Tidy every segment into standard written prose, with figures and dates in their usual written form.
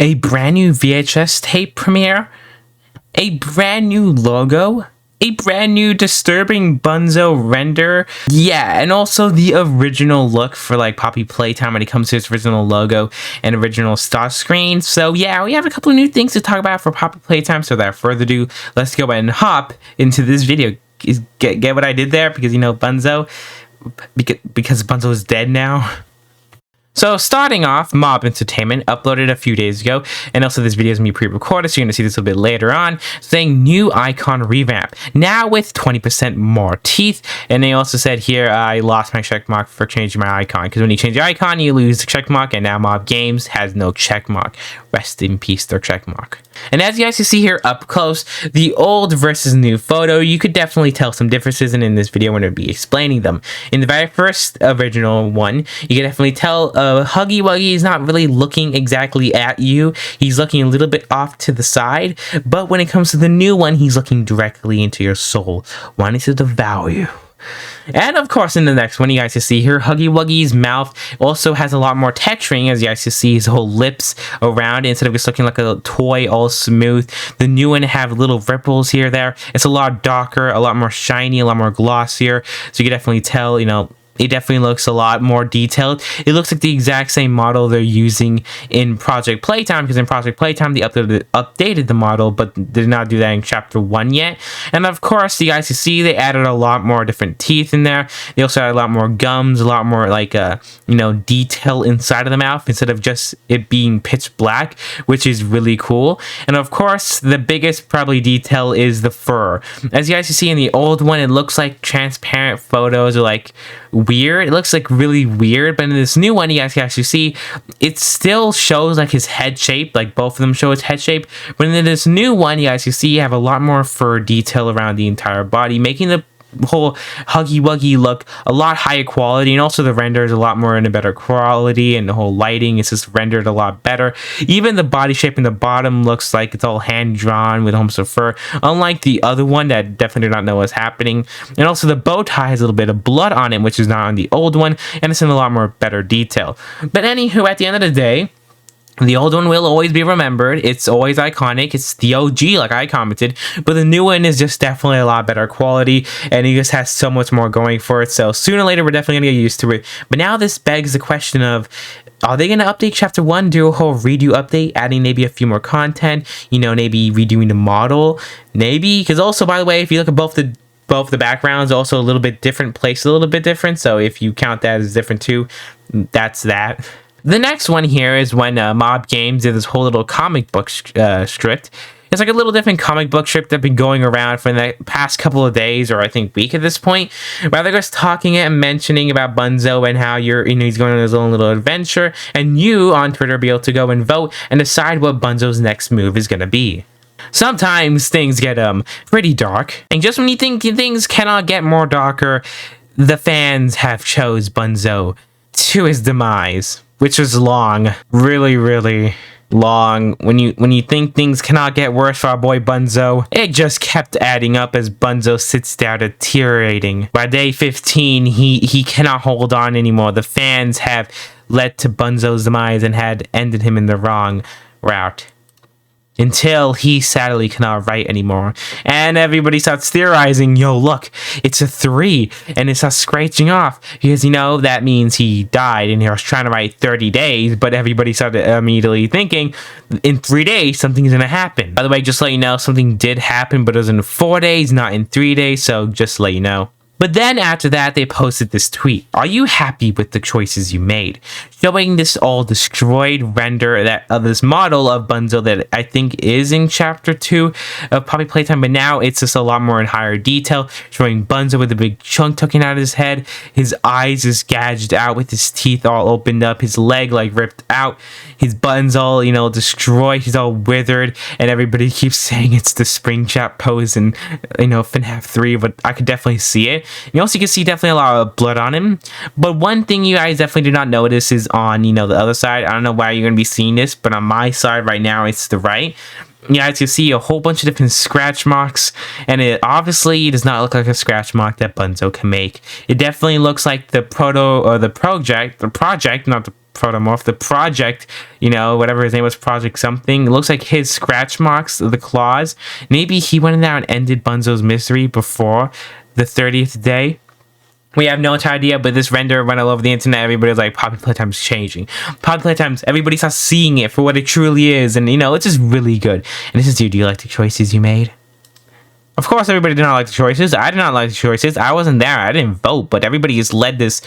a brand new VHS tape premiere, a brand new logo, a brand new disturbing Bunzo render. Yeah, and also the original look for like Poppy Playtime when it comes to its original logo and original start screen. So yeah, we have a couple of new things to talk about for Poppy Playtime. So without further ado, let's go ahead and hop into this video. Get what I did there? Because, you know, Bunzo, because Bunzo is dead now. So starting off, Mob Entertainment uploaded a few days ago, and also this video is going to be pre-recorded, so you're going to see this a bit later on, saying new icon revamp, now with 20% more teeth. And they also said here, I lost my checkmark for changing my icon, because when you change your icon, you lose the checkmark, and now Mob Games has no checkmark. Rest in peace, their checkmark. And as you guys can see here up close, the old versus new photo, you could definitely tell some differences, and in this video I'm going to be explaining them. In the very first original one, you can definitely tell Huggy Wuggy is not really looking exactly at you. He's looking a little bit off to the side, but when it comes to the new one, he's looking directly into your soul, wanting to devour you. And of course, in the next one, you guys can see here, Huggy Wuggy's mouth also has a lot more texturing, as you guys can see his whole lips around it, instead of just looking like a toy all smooth. The new one have little ripples here, there. It's a lot darker, a lot more shiny, a lot more glossier. So you can definitely tell, you know, it definitely looks a lot more detailed. It looks like the exact same model they're using in Project Playtime, because in Project Playtime they updated the model, but did not do that in Chapter 1 yet. And of course, you guys can see they added a lot more different teeth in there. They also added a lot more gums, a lot more like you know, detail inside of the mouth instead of just it being pitch black, which is really cool. And of course, the biggest probably detail is the fur. As you guys can see in the old one, it looks like transparent photos are like weird. It looks like really weird, but in this new one, you guys can actually see it still shows like his head shape, like both of them show his head shape, but in this new one, you guys can see you have a lot more fur detail around the entire body, making the whole Huggy Wuggy look a lot higher quality, and also the render is a lot more in a better quality, and the whole lighting is just rendered a lot better. Even the body shape in the bottom looks like it's all hand drawn with humps of fur, unlike the other one that definitely did not know what's happening. And also the bow tie has a little bit of blood on it, which is not on the old one, and it's in a lot more better detail. But anywho, at the end of the day, the old one will always be remembered. It's always iconic. It's the OG, like I commented. But the new one is just definitely a lot better quality, and it just has so much more going for it. So sooner or later, we're definitely going to get used to it. But now this begs the question of, are they going to update Chapter 1, do a whole redo update, adding maybe a few more content, you know, maybe redoing the model? Maybe, because also, by the way, if you look at both the backgrounds, also a little bit different, placed a little bit different. So if you count that as different too, that's that. The next one here is when Mob Games did this whole little comic book script. It's like a little different comic book script that's been going around for the past couple of days, or I think week at this point. Rather just talking and mentioning about Bunzo and how he's going on his own little adventure, and you on Twitter be able to go and vote and decide what Bunzo's next move is going to be. Sometimes things get pretty dark, and just when you think things cannot get more darker, the fans have chose Bunzo to his demise, which was long, really, really long. When you think things cannot get worse for our boy Bunzo, it just kept adding up as Bunzo sits there deteriorating. By day 15, he cannot hold on anymore. The fans have led to Bunzo's demise and had ended him in the wrong route, until he sadly cannot write anymore. And everybody starts theorizing, yo, look, it's a 3, and it starts scratching off, because, you know, that means he died, and he was trying to write 30 days, but everybody started immediately thinking, in 3 days, something's gonna happen. By the way, just to let you know, something did happen, but it was in 4 days, not in 3 days, so just to let you know. But then after that, they posted this tweet. Are you happy with the choices you made? Showing this all destroyed render of this model of Bunzo that I think is in Chapter 2 of Poppy Playtime, but now it's just a lot more in higher detail, showing Bunzo with a big chunk tucking out of his head, his eyes is gouged out with his teeth all opened up, his leg like ripped out, his buttons all, you know, destroyed, he's all withered, and everybody keeps saying it's the Springtrap pose in, you know, FNAF 3, but I could definitely see it. You also can see definitely a lot of blood on him. But one thing you guys definitely do not notice is on, you know, the other side. I don't know why you're going to be seeing this, but on my side right now, it's the right. You guys can see a whole bunch of different scratch marks, and it obviously does not look like a scratch mark that Bunzo can make. It definitely looks like the project, not the Protomorph, the project, whatever his name was, Project something. It looks like his scratch marks, the claws. Maybe he went in there and ended Bunzo's misery before the 30th day. We have no idea, but this render went all over the internet. Everybody was like, Poppy Playtime's changing. Poppy Playtime's, everybody starts seeing it for what it truly is. And, it's just really good. And this is, do you like the choices you made? Of course, everybody did not like the choices. I did not like the choices. I wasn't there. I didn't vote. But everybody just led this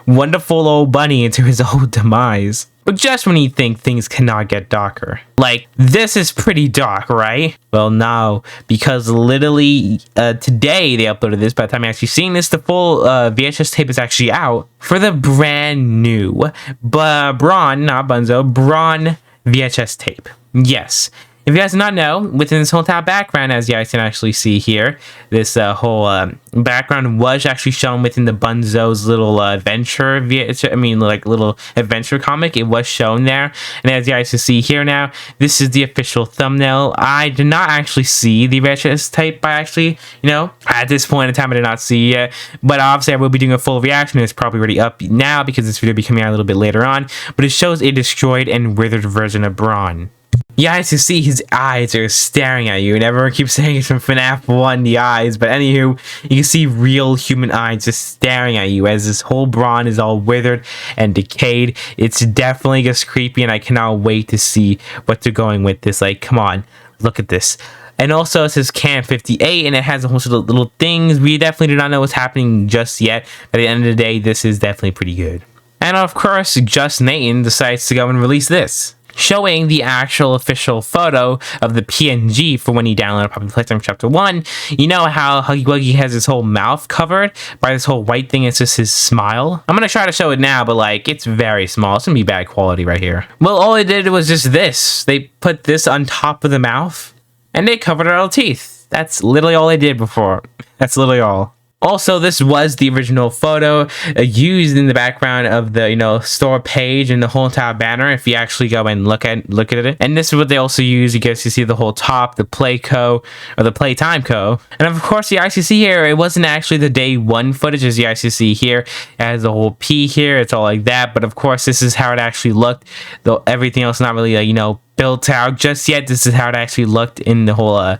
wonderful old bunny into his own demise. But just when you think things cannot get darker. Like, this is pretty dark, right? Well, no, because literally today they uploaded this. By the time you're actually seeing this, the full VHS tape is actually out for the brand new Braun, not Bunzo, Braun VHS tape. Yes. If you guys do not know, within this whole entire background, as you guys can actually see here, this whole background was actually shown within the Bunzo's little adventure, little adventure comic. It was shown there. And as you guys can see here now, this is the official thumbnail. I did not actually see the VHS tape, at this point in time, I did not see it. But obviously, I will be doing a full reaction. It's probably already up now because this video will be coming out a little bit later on. But it shows a destroyed and withered version of Braun. You guys can see his eyes are staring at you, and everyone keeps saying it's from FNAF 1, the eyes, but anywho, you can see real human eyes just staring at you as this whole Braun is all withered and decayed. It's definitely just creepy, and I cannot wait to see what they're going with this. Like, come on, look at this. And also, it says Cam 58, and it has a whole bunch of little things. We definitely do not know what's happening just yet, but at the end of the day, this is definitely pretty good. And of course, Just Nathan decides to go and release this, showing the actual official photo of the PNG for when you download Poppy Playtime Chapter 1. You know how Huggy Wuggy has his whole mouth covered by this whole white thing? It's just his smile. I'm gonna try to show it now, but it's very small. It's gonna be bad quality right here. Well, all they did was just this. They put this on top of the mouth, and they covered our teeth. That's literally all they did before. That's literally all. Also, this was the original photo used in the background of the, store page and the whole entire banner. If you actually go and look at it. And this is what they also use. You guys can see the whole top, the Playco, or the Playtime Co. And of course, you guys can see here, it wasn't actually the day one footage, as you guys can see here. It has the whole P here. It's all like that. But of course, this is how it actually looked. Though everything else not really, built out just yet. This is how it actually looked in the whole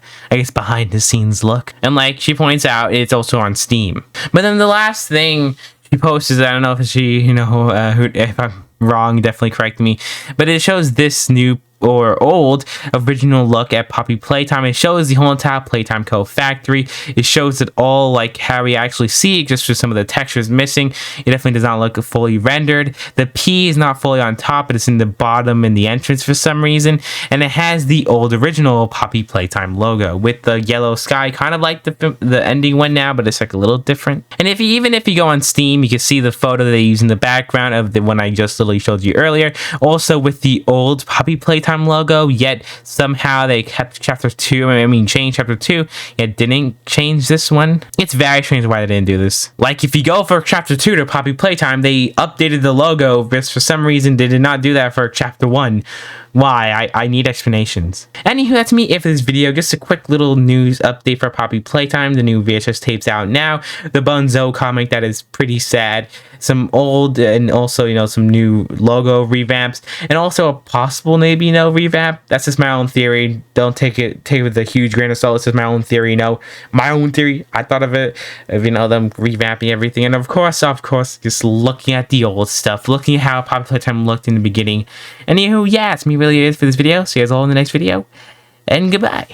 behind the scenes look. And like she points out, it's also on Steam. But then the last thing she posts is, I don't know if she if I'm wrong, definitely correct me, but it shows this new or old original look at Poppy Playtime. It shows the whole entire Playtime Co. factory. It shows it all like how we actually see it, just for some of the textures missing. It definitely does not look fully rendered. The P is not fully on top, but it's in the bottom in the entrance for some reason. And it has the old original Poppy Playtime logo with the yellow sky, kind of like the ending one now, but it's like a little different. And even if you go on Steam, you can see the photo they use in the background of the one I just literally showed you earlier, also with the old Poppy Playtime logo, yet somehow they kept chapter 2, changed chapter 2, yet didn't change this one. It's very strange why they didn't do this. Like, if you go for chapter 2 to Poppy Playtime, they updated the logo, but for some reason they did not do that for chapter 1. Why? I need explanations. Anywho, that's me for this video. Just a quick little news update for Poppy Playtime. The new VHS tape's out now. The Bunzo comic that is pretty sad. Some old and also, some new logo revamps. And also a possible maybe, revamp. That's just my own theory. Don't take it with a huge grain of salt. It's just my own theory, My own theory. I thought of it, of, them revamping everything. And of course, just looking at the old stuff. Looking at how Poppy Playtime looked in the beginning. Anywho, yeah, it's me really is for this video. See you guys all in the next video. And goodbye.